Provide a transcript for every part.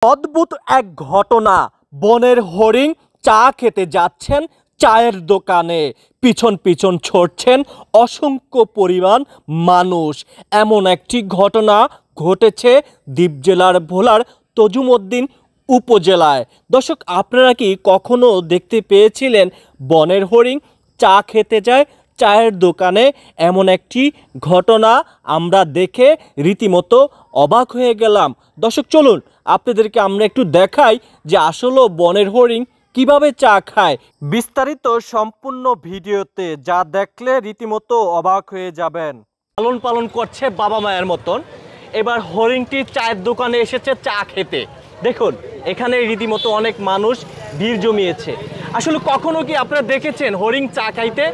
অদ্ভুত এক ঘটনা। বনের হরিণ চা খেতে যাচ্ছেন চায়ের দোকানে, পিছন পিছন ছুটছেন অসংখ্য পরিমাণ মানুষ। এমন একটি ঘটনা ঘটেছে দ্বীপ জেলার ভোলার তজুমউদ্দিন উপজেলায়। দর্শক, আপনারা কি কখনো দেখতে পেয়েছিলেন বনের হরিণ চা খেতে যায় চায়ের দোকানে? এমন একটি ঘটনা আমরা দেখে রীতিমতো অবাক হয়ে গেলাম। দর্শক, চলুন আপনাদেরকে আমরা একটু দেখাই যে আসলে বনের হরিণ কিভাবে চা খায়। বিস্তারিত সম্পূর্ণ ভিডিওতে যা দেখলে রীতিমতো অবাক হয়ে যাবেন। লালন পালন করছে বাবা মায়ের মতন, এবার হরিণটি চায়ের দোকানে এসেছে চা খেতে। দেখুন, এখানে রীতিমতো অনেক মানুষ ভিড় জমিয়েছে। আসলে কখনো কি আপনারা দেখেছেন হরিণ চা খাইতে?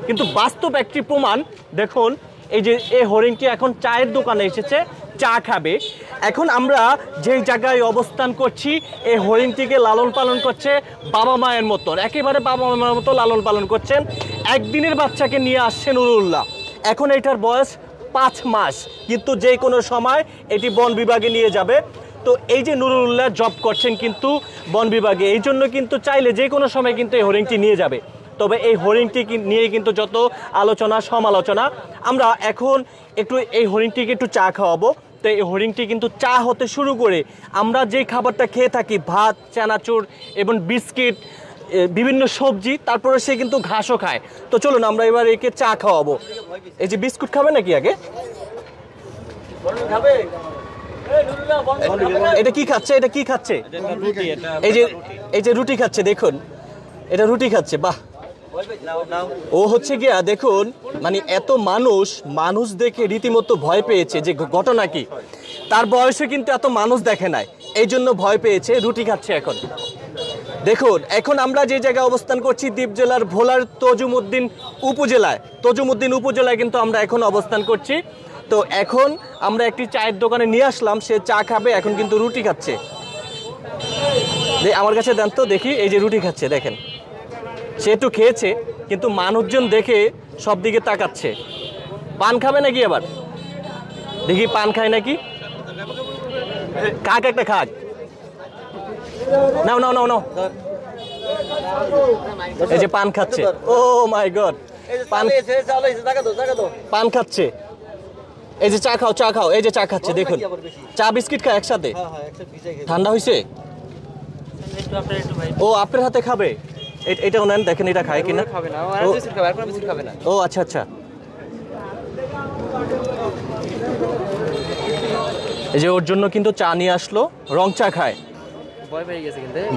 কিন্তু বাস্তব একটি প্রমাণ দেখুন, এই যে এই হরিণটি এখন চায়ের দোকানে এসেছে চা খাবে। এখন আমরা যেই জায়গায় অবস্থান করছি, এই হরিণটিকে লালন পালন করছে বাবা মায়ের মতন, একেবারে বাবা মায়ের মতো লালন পালন করছেন। একদিনের বাচ্চাকে নিয়ে আসছে নুরুল্লাহ। এখন এটার বয়স 5 মাস, কিন্তু যে কোনো সময় এটি বন বিভাগে নিয়ে যাবে। তো এই যে নুরুল্লাহ জব করছেন কিন্তু বন বিভাগে, এই জন্য কিন্তু চাইলে যে কোনো সময় কিন্তু এই হরিণটি নিয়ে যাবে। তবে এই হরিণটি নিয়ে কিন্তু যত আলোচনা সমালোচনা, আমরা এখন একটু এই হরিণটিকে একটু চা খাওয়াবো। তো এই হরিণটি কিন্তু চা হতে শুরু করে আমরা যে খাবারটা খেয়ে থাকি, ভাত, চানাচুর এবং বিস্কিট, বিভিন্ন সবজি, তারপরে সে কিন্তু ঘাসও খায়। তো চলুন আমরা এবার একে চা খাওয়াবো। এই যে বিস্কুট খাবে নাকি আগে? এটা কি খাচ্ছে? এটা কি খাচ্ছে? এই যে রুটি খাচ্ছে। দেখুন, এটা রুটি খাচ্ছে। বাহ! ও হচ্ছে গিয়া দেখুন, মানে এত মানুষ দেখে রীতিমতো ভয় পেয়েছে। যে ঘটনা কি, তার বয়সে কিন্তু এত মানুষ দেখে নাই, এই জন্য ভয় পেয়েছে, রুটি খাচ্ছে এখন। দেখুন, এখন আমরা যে জায়গায় অবস্থান করছি দ্বীপ জেলার ভোলার তজুমউদ্দিন উপজেলায় কিন্তু আমরা এখন অবস্থান করছি। তো এখন আমরা একটি চায়ের দোকানে নিয়ে আসলাম, সে চা খাবে, এখন কিন্তু রুটি খাচ্ছে। আমার কাছে দেন তো দেখি। এই যে রুটি খাচ্ছে, দেখেন, সে একটু খেয়েছে কিন্তু মানুষজন দেখে সব দিকে তাকাচ্ছে। পান খাবে নাকি? আবার দেখি পান খায় নাকি। খাক, একটা খাক। নাও নাও নাও নাও। এই যে পান খাচ্ছে। ও মাই গড, পান খাচ্ছে। এই যে চা খাও, চা খাও। এই যে চা খাচ্ছে, দেখুন, চা বিস্কিট খায় একসাথে। ঠান্ডা হয়েছে? ও আপনার হাতে খাবে? এটাও নেন, দেখেন এটা খায় কিনা। ও আচ্ছা আচ্ছা। এই যে ওর জন্য কিন্তু চা নিয়ে আসলো, রং চা খায়।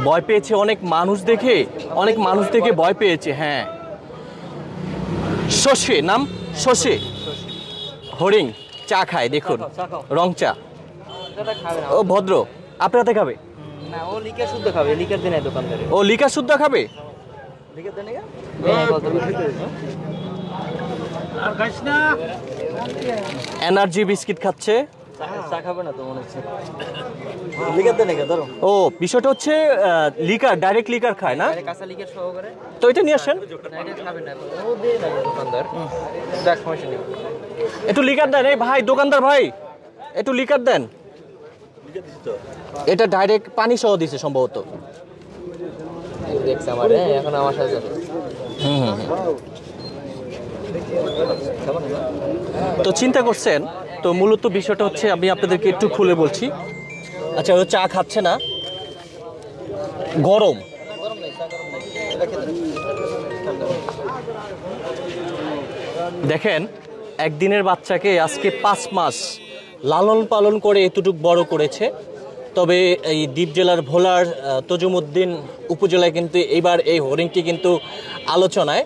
ভয় পেয়েছে অনেক মানুষ দেখে ভয় পেয়েছে। হ্যাঁ, শশে নাম, শশে হরিণ চা খায়, দেখুন, রং চা। ও ভদ্র, আপনার হাতে খাবে? ও লিকার শুদ্ধ খাবে। এনার্জি বিস্কিট খাচ্ছে। ও বিষয়টা হচ্ছে লিকার, ডাইরেক্ট লিকার খায় না? তো এটা নিয়ে আসেন। একটু লিকার দেন। এই ভাই, দোকানদার ভাই, একটু লিকার দেন। এটা ডাইরেক্ট পানি সহ দিছে সম্ভবত। এখন আমার সাথে তো চিন্তা করছেন। তো মূলত বিষয়টা হচ্ছে, আমি আপনাদেরকে একটু খুলে বলছি। আচ্ছা, ও চা খাচ্ছে না, গরম। দেখেন, একদিনের বাচ্চাকে আজকে 5 মাস লালন পালন করে এতটুকু বড় করেছে। তবে এই দ্বীপ জেলার ভোলার তজুমউদ্দিন উপজেলায় কিন্তু এবার এই হরিণটি কিন্তু আলোচনায়।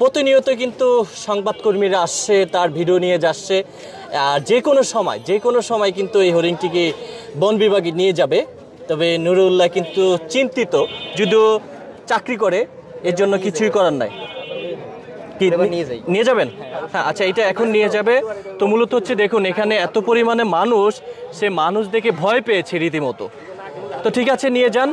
প্রতিনিয়ত কিন্তু সংবাদকর্মীরা আসছে, তার ভিডিও নিয়ে যাচ্ছে। আর যে কোনো সময় কিন্তু এই হরিণটিকে বন বিভাগে নিয়ে যাবে। তবে নুরুল্লাহ কিন্তু চিন্তিত, যদিও চাকরি করে, এর জন্য কিছুই করার নাই। নিয়ে যাবেন? হ্যাঁ, আচ্ছা, এটা এখন নিয়ে যাবে। তো মূলত হচ্ছে দেখুন, এখানে এত পরিমাণে মানুষ, সে মানুষ দেখে ভয় পেয়েছে রীতিমতো। তো ঠিক আছে, নিয়ে যান।